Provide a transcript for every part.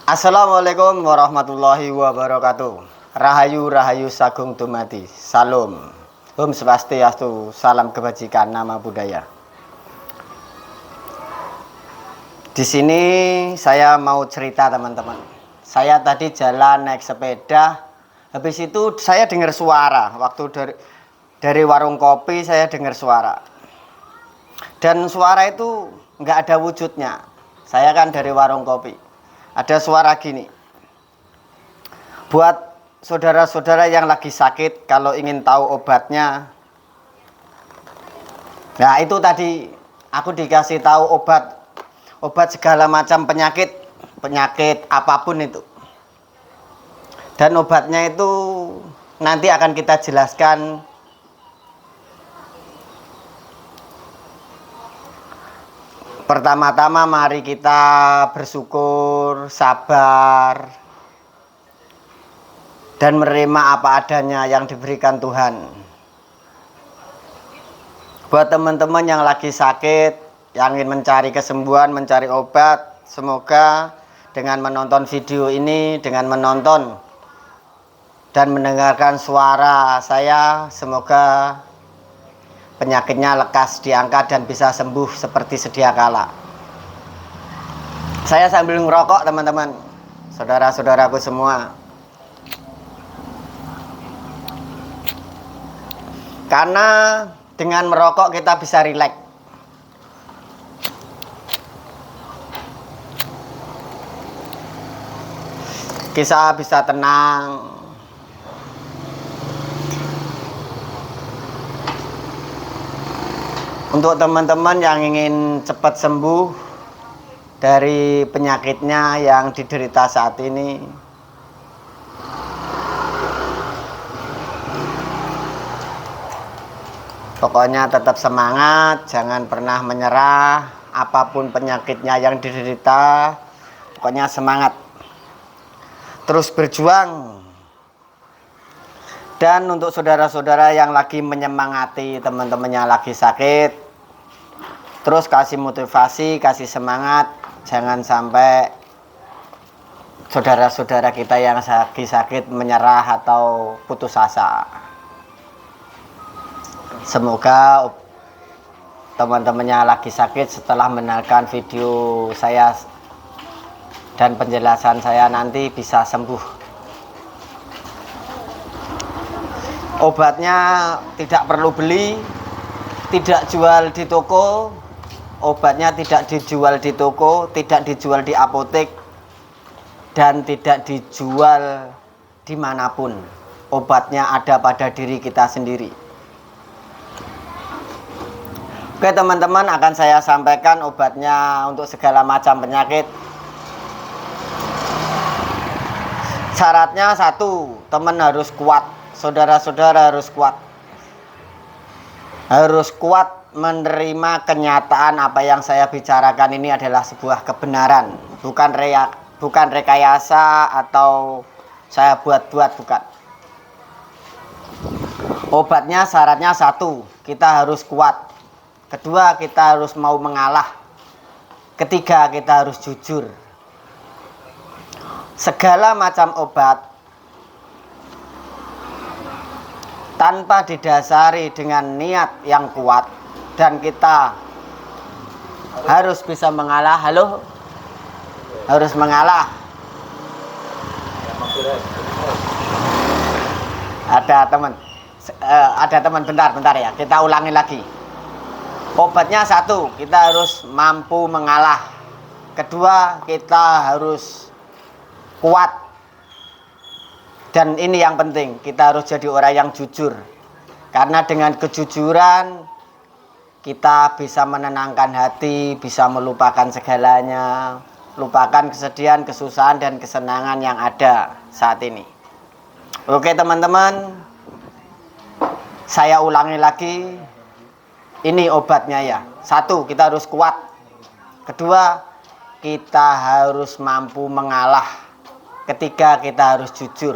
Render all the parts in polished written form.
Assalamualaikum warahmatullahi wabarakatuh. Rahayu rahayu sagung dumadi. Salam. Om Swastiastu. Salam kebajikan, nama budaya. Di sini saya mau cerita teman-teman. Saya tadi jalan naik sepeda. Habis itu saya dengar suara. Waktu dari warung kopi saya dengar suara. Dan suara itu nggak ada wujudnya. Saya kan dari warung kopi. Ada suara gini. Buat saudara-saudara yang lagi sakit, kalau ingin tahu obatnya. Nah, itu tadi aku dikasih tahu obat segala macam penyakit apapun itu. Dan obatnya itu nanti akan kita jelaskan. Pertama-tama mari kita bersyukur, sabar, dan menerima apa adanya yang diberikan Tuhan. Buat teman-teman yang lagi sakit, yang ingin mencari kesembuhan, mencari obat, semoga dengan menonton video ini, dengan menonton dan mendengarkan suara saya, semoga penyakitnya lekas diangkat dan bisa sembuh seperti sedia kala. Saya sambil ngerokok teman-teman, saudara-saudaraku semua. Karena dengan merokok kita bisa rileks. Kita bisa tenang. Untuk teman-teman yang ingin cepat sembuh dari penyakitnya yang diderita saat ini, pokoknya tetap semangat, jangan pernah menyerah. Apapun penyakitnya yang diderita, pokoknya semangat. Terus berjuang. Dan untuk saudara-saudara yang lagi menyemangati teman-teman yang lagi sakit, terus kasih motivasi, kasih semangat. Jangan sampai saudara-saudara kita yang lagi sakit menyerah atau putus asa. Semoga teman-teman yang lagi sakit setelah mendengarkan video saya dan penjelasan saya nanti bisa sembuh. Obatnya tidak perlu beli, tidak jual di toko. Obatnya tidak dijual di toko, tidak dijual di apotek, dan tidak dijual dimanapun. Obatnya ada pada diri kita sendiri. Oke teman-teman, akan saya sampaikan obatnya untuk segala macam penyakit. Syaratnya satu, teman harus kuat. Saudara-saudara harus kuat. Harus kuat menerima kenyataan apa yang saya bicarakan ini adalah sebuah kebenaran. Bukan rekayasa atau saya buat-buat, bukan. Obatnya syaratnya satu, kita harus kuat. Kedua, kita harus mau mengalah. Ketiga, kita harus jujur. Segala macam obat tanpa didasari dengan niat yang kuat dan kita harus bisa mengalah. Halo? Harus mengalah. Ada teman bentar ya. Kita ulangi lagi. Obatnya satu, kita harus mampu mengalah. Kedua, kita harus kuat. Dan ini yang penting, kita harus jadi orang yang jujur. Karena dengan kejujuran kita bisa menenangkan hati, bisa melupakan segalanya, lupakan kesedihan, kesusahan, dan kesenangan yang ada saat ini. Oke teman-teman, saya ulangi lagi. Ini obatnya ya. Satu, kita harus kuat. Kedua, kita harus mampu mengalah. Ketiga, kita harus jujur.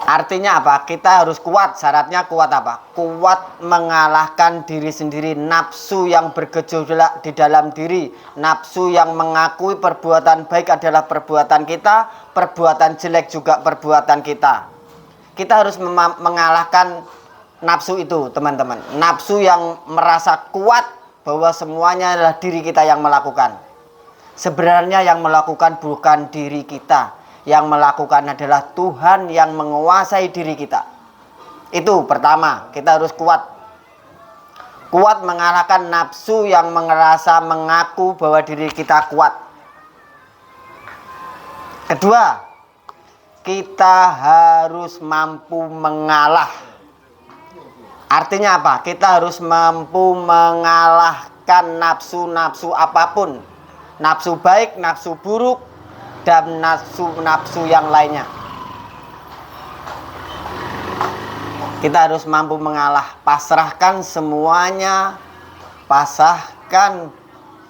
Artinya apa? Kita harus kuat. Syaratnya kuat apa? Kuat mengalahkan diri sendiri, nafsu yang bergejolak di dalam diri, nafsu yang mengakui perbuatan baik adalah perbuatan kita, perbuatan jelek juga perbuatan kita. Kita harus mengalahkan nafsu itu, teman-teman. Nafsu yang merasa kuat bahwa semuanya adalah diri kita yang melakukan. Sebenarnya yang melakukan bukan diri kita. Yang melakukan adalah Tuhan yang menguasai diri kita. Itu pertama, kita harus kuat. Kuat mengalahkan nafsu yang merasa mengaku bahwa diri kita kuat. Kedua, kita harus mampu mengalah. Artinya apa? Kita harus mampu mengalahkan nafsu-nafsu apapun. Nafsu baik, nafsu buruk, dan nafsu-nafsu yang lainnya. Kita harus mampu mengalah. Pasrahkan semuanya. Pasrahkan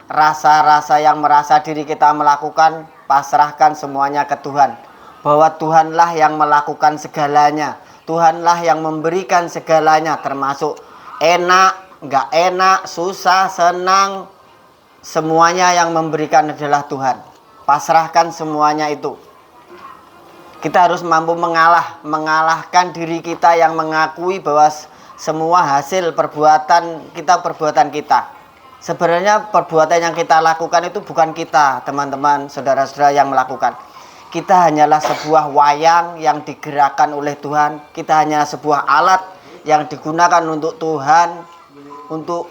rasa-rasa yang merasa diri kita melakukan. Pasrahkan semuanya ke Tuhan. Bahwa Tuhanlah yang melakukan segalanya. Tuhanlah yang memberikan segalanya. Termasuk enak, nggak enak, susah, senang. Semuanya yang memberikan adalah Tuhan. Pasrahkan semuanya itu. Kita harus mampu mengalahkan diri kita yang mengakui bahwa semua hasil perbuatan kita. Sebenarnya perbuatan yang kita lakukan itu bukan kita, teman-teman, saudara-saudara yang melakukan. Kita hanyalah sebuah wayang yang digerakkan oleh Tuhan. Kita hanya sebuah alat yang digunakan untuk Tuhan, untuk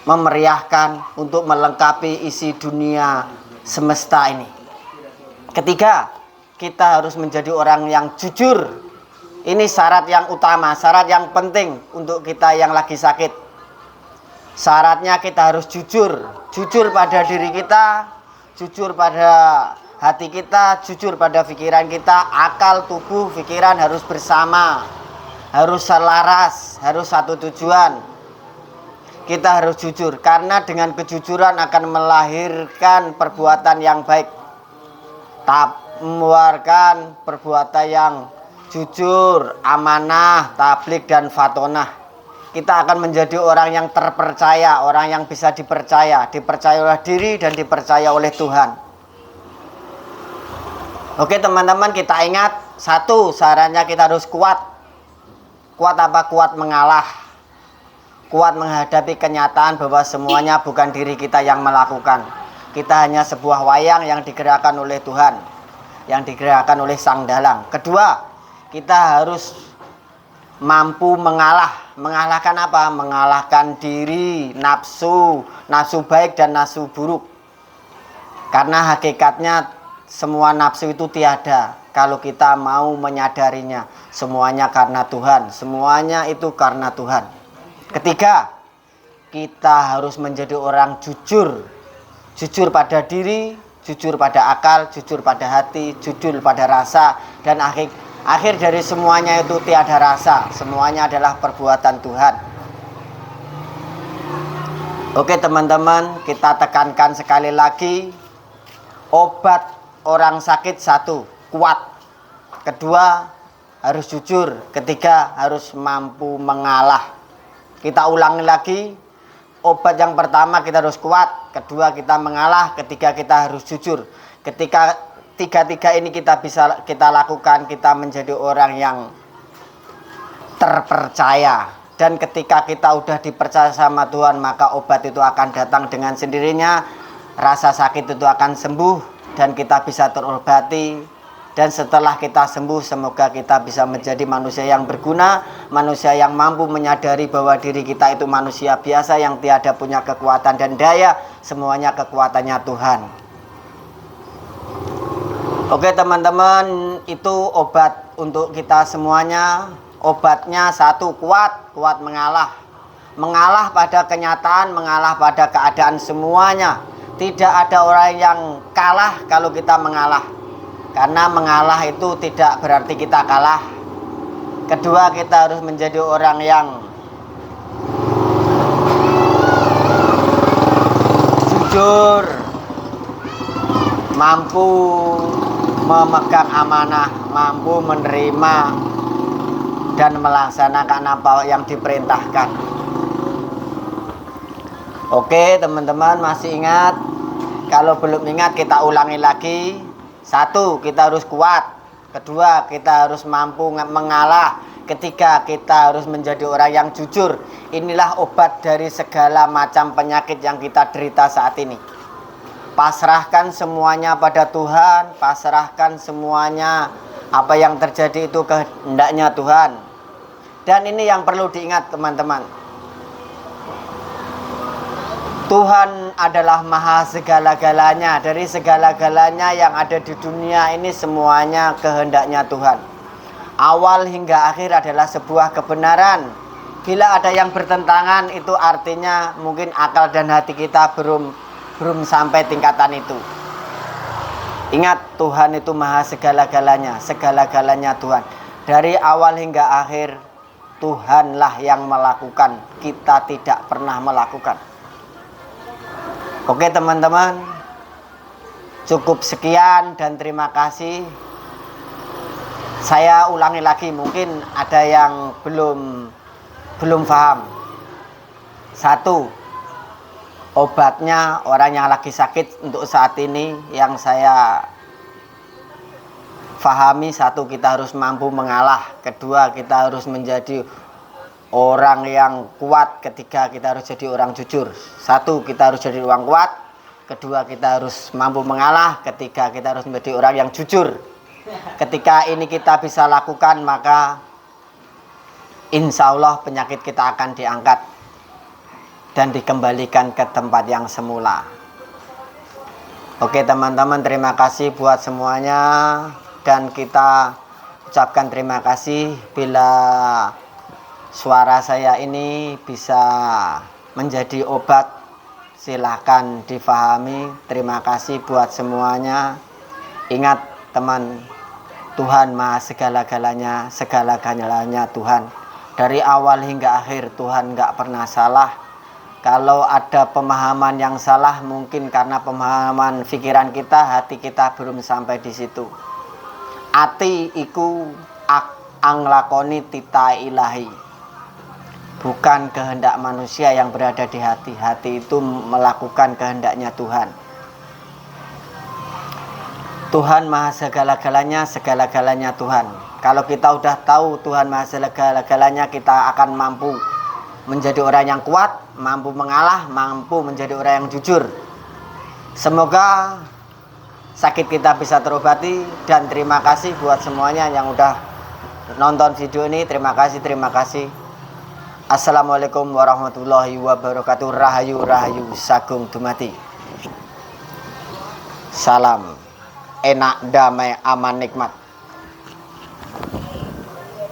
memeriahkan, untuk melengkapi isi dunia semesta ini. Ketiga, kita harus menjadi orang yang jujur. Ini syarat yang utama, syarat yang penting untuk kita yang lagi sakit. Syaratnya kita harus jujur. Jujur pada diri kita, jujur pada hati kita, jujur pada pikiran kita. Akal, tubuh, pikiran harus bersama, harus selaras, harus satu tujuan. Kita harus jujur, karena dengan kejujuran akan melahirkan perbuatan yang baik. Mengeluarkan perbuatan yang jujur, amanah, tablik, dan fatonah. Kita akan menjadi orang yang terpercaya, orang yang bisa dipercaya oleh diri dan dipercaya oleh Tuhan. Oke teman-teman, kita ingat satu, syaratnya kita harus kuat. Kuat apa? Kuat mengalah. Kuat menghadapi kenyataan bahwa semuanya bukan diri kita yang melakukan. Kita hanya sebuah wayang yang digerakkan oleh Tuhan, yang digerakkan oleh Sang Dalang. Kedua, kita harus mampu mengalah. Mengalahkan apa? Mengalahkan diri, nafsu baik dan nafsu buruk. Karena hakikatnya semua nafsu itu tiada kalau kita mau menyadarinya. Semuanya karena Tuhan, semuanya itu karena Tuhan. Ketiga, kita harus menjadi orang jujur. Jujur pada diri, jujur pada akal, jujur pada hati, jujur pada rasa. Dan akhir dari semuanya itu tiada rasa. Semuanya adalah perbuatan Tuhan. Oke teman-teman, kita tekankan sekali lagi. Obat orang sakit satu, kuat. Kedua, harus jujur. Ketiga, harus mampu mengalah. Kita ulangi lagi. Obat yang pertama kita harus kuat, kedua kita mengalah, ketiga kita harus jujur. Ketika tiga-tiga ini kita lakukan, kita menjadi orang yang terpercaya. Dan ketika kita udah dipercaya sama Tuhan, maka obat itu akan datang dengan sendirinya. Rasa sakit itu akan sembuh dan kita bisa terobati. Dan setelah kita sembuh, semoga kita bisa menjadi manusia yang berguna, manusia yang mampu menyadari bahwa diri kita itu manusia biasa yang tiada punya kekuatan dan daya, semuanya kekuatannya Tuhan. Oke teman-teman, itu obat untuk kita semuanya. Obatnya satu, kuat mengalah. Mengalah pada kenyataan, mengalah pada keadaan semuanya. Tidak ada orang yang kalah kalau kita mengalah. Karena mengalah itu tidak berarti kita kalah. Kedua, kita harus menjadi orang yang jujur, mampu memegang amanah, mampu menerima dan melaksanakan apa yang diperintahkan. Oke teman-teman, masih ingat? Kalau belum ingat kita ulangi lagi. 1, kita harus kuat. 2, kita harus mampu mengalah. 3, kita harus menjadi orang yang jujur. Inilah obat dari segala macam penyakit yang kita derita saat ini. Pasrahkan semuanya pada Tuhan. Pasrahkan semuanya, apa yang terjadi itu kehendaknya Tuhan. Dan ini yang perlu diingat teman-teman, Tuhan adalah maha segala-galanya. Dari segala-galanya yang ada di dunia ini semuanya kehendaknya Tuhan. Awal hingga akhir adalah sebuah kebenaran. Bila ada yang bertentangan, itu artinya mungkin akal dan hati kita belum sampai tingkatan itu. Ingat, Tuhan itu maha segala-galanya. Segala-galanya Tuhan. Dari awal hingga akhir, Tuhanlah yang melakukan. Kita tidak pernah melakukan. Oke teman-teman, cukup sekian dan terima kasih. Saya ulangi lagi, mungkin ada yang belum paham. 1, obatnya orang yang lagi sakit untuk saat ini yang saya pahami, 1, kita harus mampu mengalah. 2, kita harus menjadi orang yang kuat. 3, kita harus jadi orang jujur. 1, kita harus jadi orang kuat. 2, kita harus mampu mengalah. 3, kita harus menjadi orang yang jujur. Ketika ini kita bisa lakukan, maka insya Allah penyakit kita akan diangkat dan dikembalikan ke tempat yang semula. Oke teman-teman, terima kasih buat semuanya. Dan kita ucapkan terima kasih bila suara saya ini bisa menjadi obat. Silahkan difahami. Terima kasih buat semuanya. Ingat teman, Tuhan maha segala-galanya. Segala-galanya Tuhan. Dari awal hingga akhir Tuhan gak pernah salah. Kalau ada pemahaman yang salah, mungkin karena pemahaman pikiran kita, hati kita belum sampai di situ. Ati iku anglakoni tita ilahi. Bukan kehendak manusia yang berada di hati. Hati itu melakukan kehendaknya Tuhan. Tuhan maha segala-galanya, segala-galanya Tuhan. Kalau kita udah tahu Tuhan maha segala-galanya, kita akan mampu menjadi orang yang kuat, mampu mengalah, mampu menjadi orang yang jujur. Semoga sakit kita bisa terobati. Dan terima kasih buat semuanya yang udah nonton video ini. Terima kasih. Assalamualaikum warahmatullahi wabarakatuh. Rahayu rahayu sagung dumati. Salam enak, damai, aman, nikmat.